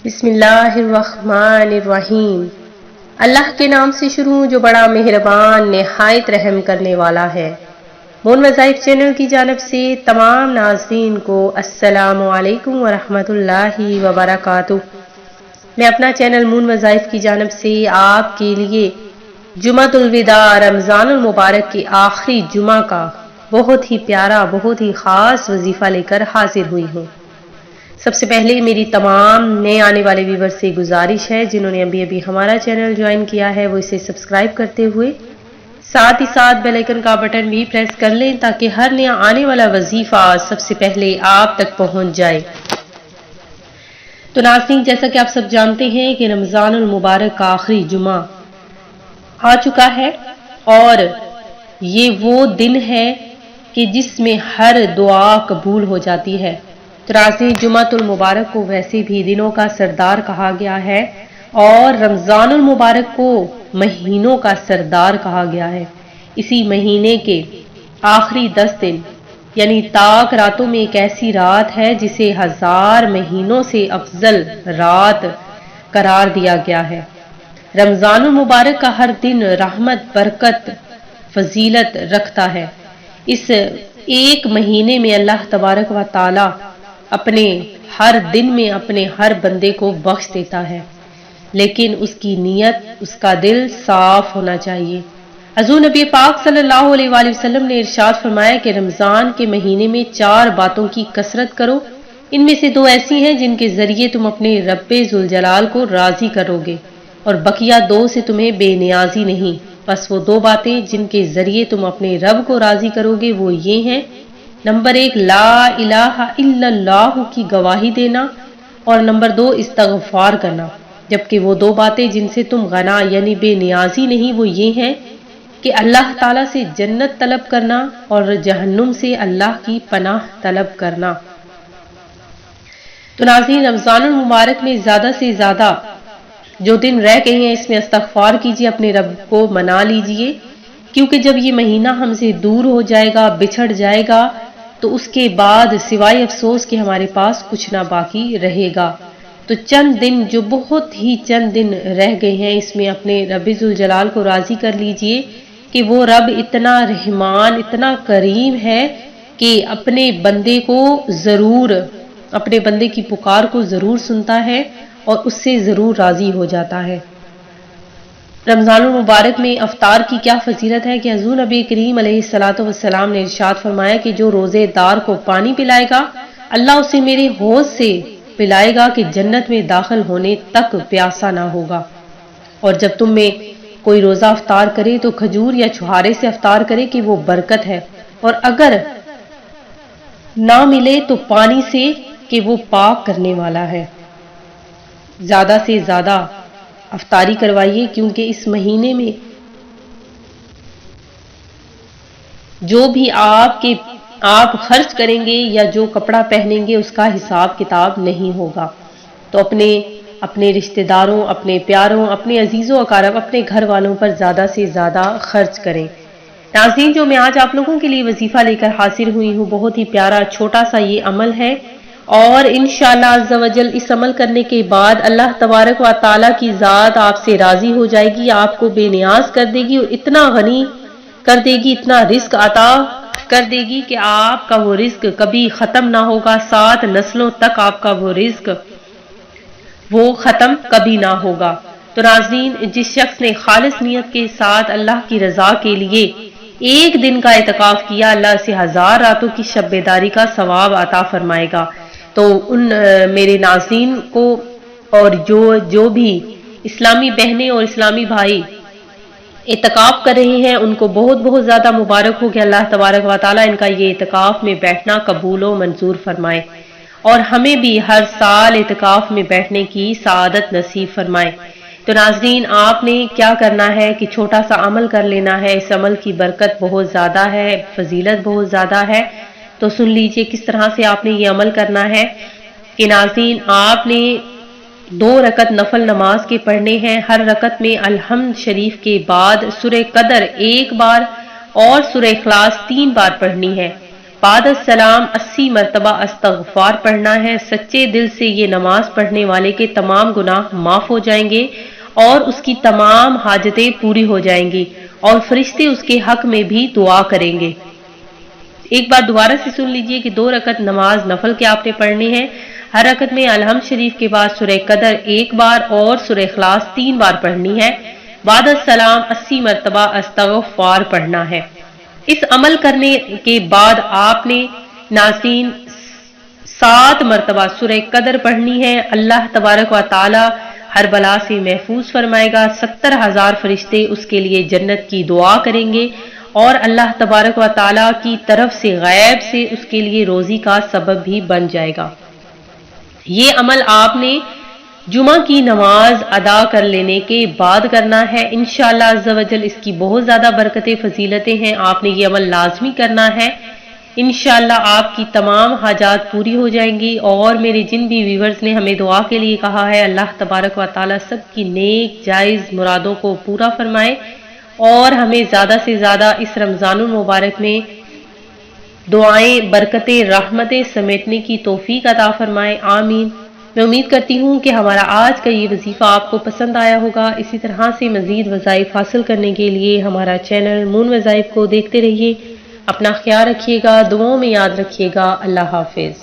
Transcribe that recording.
بسم اللہ الرحمن الرحیم۔ اللہ کے نام سے شروع جو بڑا مہربان نہایت رحم کرنے والا ہے۔ مون وظائف چینل کی جانب سے تمام ناظرین کو السلام علیکم ورحمۃ اللہ وبرکاتہ۔ میں اپنا چینل مون وظائف کی جانب سے آپ کے لیے جمعۃ الوداع رمضان المبارک کے آخری جمعہ کا بہت ہی پیارا بہت ہی خاص وظیفہ لے کر حاضر ہوئی ہوں۔ سب سے پہلے میری تمام نئے آنے والے ویور سے گزارش ہے جنہوں نے ابھی ہمارا چینل جوائن کیا ہے وہ اسے سبسکرائب کرتے ہوئے ساتھ ہی ساتھ بیل آئیکن کا بٹن بھی پریس کر لیں تاکہ ہر نیا آنے والا وظیفہ سب سے پہلے آپ تک پہنچ جائے۔ تو ناظرین، جیسا کہ آپ سب جانتے ہیں کہ رمضان المبارک کا آخری جمعہ آ چکا ہے اور یہ وہ دن ہے کہ جس میں ہر دعا قبول ہو جاتی ہے۔ تو ناظرین، جمعۃ المبارک کو ویسے بھی دنوں کا سردار کہا گیا ہے اور رمضان المبارک کو مہینوں کا سردار کہا گیا ہے۔ اسی مہینے کے آخری 10 دن یعنی تاک راتوں میں ایک ایسی رات ہے جسے 1000 مہینوں سے افضل رات قرار دیا گیا ہے۔ رمضان المبارک کا ہر دن رحمت، برکت، فضیلت رکھتا ہے۔ اس ایک مہینے میں اللہ تبارک و تعالی اپنے ہر دن میں اپنے ہر بندے کو بخش دیتا ہے، لیکن اس کی نیت، اس کا دل صاف ہونا چاہیے۔ حضور نبی پاک صلی اللہ علیہ وآلہ وسلم نے ارشاد فرمایا کہ رمضان کے مہینے میں 4 باتوں کی کثرت کرو، ان میں سے 2 ایسی ہیں جن کے ذریعے تم اپنے رب ذوالجلال کو راضی کرو گے اور بقیہ 2 سے تمہیں بے نیازی نہیں۔ بس وہ 2 باتیں جن کے ذریعے تم اپنے رب کو راضی کرو گے وہ یہ ہیں، نمبر 1 لا الہ الا اللہ کی گواہی دینا اور نمبر 2 استغفار کرنا۔ جبکہ وہ 2 باتیں جن سے تم غنا یعنی بے نیازی نہیں وہ یہ ہیں کہ اللہ تعالیٰ سے جنت طلب کرنا اور جہنم سے اللہ کی پناہ طلب کرنا۔ تو ناظرین، رمضان المبارک میں زیادہ سے زیادہ جو دن رہ گئے ہیں اس میں استغفار کیجیے، اپنے رب کو منا لیجیے، کیونکہ جب یہ مہینہ ہم سے دور ہو جائے گا، بچھڑ جائے گا تو اس کے بعد سوائے افسوس کے ہمارے پاس کچھ نہ باقی رہے گا۔ تو چند دن جو بہت ہی چند دن رہ گئے ہیں اس میں اپنے رب ذوالجلال کو راضی کر لیجئے کہ وہ رب اتنا رحمان اتنا کریم ہے کہ اپنے بندے کو ضرور اپنے بندے کی پکار کو ضرور سنتا ہے اور اس سے ضرور راضی ہو جاتا ہے۔ رمضان المبارک میں افطار کی کیا فضیلت ہے کہ حضور نبی کریم علیہ الصلوۃ والسلام نے ارشاد فرمایا کہ جو روزے دار کو پانی پلائے گا اللہ اسے میرے حوض سے پلائے گا کہ جنت میں داخل ہونے تک پیاسا نہ ہوگا۔ اور جب تم میں کوئی روزہ افطار کرے تو کھجور یا چھہارے سے افطار کرے کہ وہ برکت ہے، اور اگر نہ ملے تو پانی سے کہ وہ پاک کرنے والا ہے۔ زیادہ سے زیادہ افطاری کروائیے کیونکہ اس مہینے میں جو بھی آپ خرچ کریں گے یا جو کپڑا پہنیں گے اس کا حساب کتاب نہیں ہوگا۔ تو اپنے رشتہ داروں، اپنے پیاروں، اپنے عزیزوں اقارب، اپنے گھر والوں پر زیادہ سے زیادہ خرچ کریں۔ ناظرین، جو میں آج آپ لوگوں کے لیے وظیفہ لے کر حاضر ہوئی ہوں بہت ہی پیارا چھوٹا سا یہ عمل ہے، اور انشاءاللہ عز و جل اس عمل کرنے کے بعد اللہ تبارک و تعالیٰ کی ذات آپ سے راضی ہو جائے گی، آپ کو بے نیاز کر دے گی اور اتنا غنی کر دے گی، اتنا رزق عطا کر دے گی کہ آپ کا وہ رزق کبھی ختم نہ ہوگا، 7 نسلوں تک آپ کا وہ رزق وہ ختم کبھی نہ ہوگا۔ تو ناظرین، جس شخص نے خالص نیت کے ساتھ اللہ کی رضا کے لیے ایک دن کا اعتکاف کیا اللہ اسے 1000 راتوں کی شب بیداری کا ثواب عطا فرمائے گا۔ تو ان میرے ناظرین کو اور جو بھی اسلامی بہنیں اور اسلامی بھائی اعتکاف کر رہے ہیں ان کو بہت بہت زیادہ مبارک ہو کہ اللہ تبارک و تعالیٰ ان کا یہ اعتکاف میں بیٹھنا قبول و منظور فرمائے اور ہمیں بھی ہر سال اعتکاف میں بیٹھنے کی سعادت نصیب فرمائے۔ تو ناظرین، آپ نے کیا کرنا ہے کہ چھوٹا سا عمل کر لینا ہے، اس عمل کی برکت بہت زیادہ ہے، فضیلت بہت زیادہ ہے۔ تو سن لیجئے کس طرح سے آپ نے یہ عمل کرنا ہے کہ ناظرین، آپ نے 2 رکعت نفل نماز کے پڑھنے ہیں، ہر رکعت میں الحمد شریف کے بعد سورہ قدر 1 بار اور سورہ اخلاص 3 بار پڑھنی ہے، بعد السلام 80 مرتبہ استغفار پڑھنا ہے۔ سچے دل سے یہ نماز پڑھنے والے کے تمام گناہ معاف ہو جائیں گے اور اس کی تمام حاجتیں پوری ہو جائیں گی اور فرشتے اس کے حق میں بھی دعا کریں گے۔ ایک بار دوبارہ سے سن لیجئے کہ 2 رکعت نماز نفل کے آپ نے پڑھنی ہے۔ ہر رکعت میں الحمد شریف کے بعد سورہ قدر 1 بار اور سورہ اخلاص 3 بار پڑھنی ہے۔ بعد السلام 80 مرتبہ استغفار پڑھنا ہے۔ اس عمل کرنے کے بعد آپ نے ناظرین 7 مرتبہ سورہ قدر پڑھنی ہے۔ اللہ تبارک و تعالی ہر بلا سے محفوظ فرمائے گا۔ 70,000 فرشتے اس کے لیے جنت کی دعا کریں گے اور اللہ تبارک و تعالی کی طرف سے غیب سے اس کے لیے روزی کا سبب بھی بن جائے گا۔ یہ عمل آپ نے جمعہ کی نماز ادا کر لینے کے بعد کرنا ہے۔ انشاءاللہ عز و جل اس کی بہت زیادہ برکتیں فضیلتیں ہیں، آپ نے یہ عمل لازمی کرنا ہے۔ انشاءاللہ آپ کی تمام حاجات پوری ہو جائیں گی۔ اور میرے جن بھی ویورز نے ہمیں دعا کے لیے کہا ہے، اللہ تبارک و تعالی سب کی نیک جائز مرادوں کو پورا فرمائے اور ہمیں زیادہ سے زیادہ اس رمضان المبارک میں دعائیں، برکتیں، رحمتیں سمیٹنے کی توفیق عطا فرمائے، آمین۔ میں امید کرتی ہوں کہ ہمارا آج کا یہ وظیفہ آپ کو پسند آیا ہوگا۔ اسی طرح سے مزید وظائف حاصل کرنے کے لیے ہمارا چینل مون وظائف کو دیکھتے رہیے۔ اپنا خیال رکھیے گا، دعاؤں میں یاد رکھیے گا۔ اللہ حافظ۔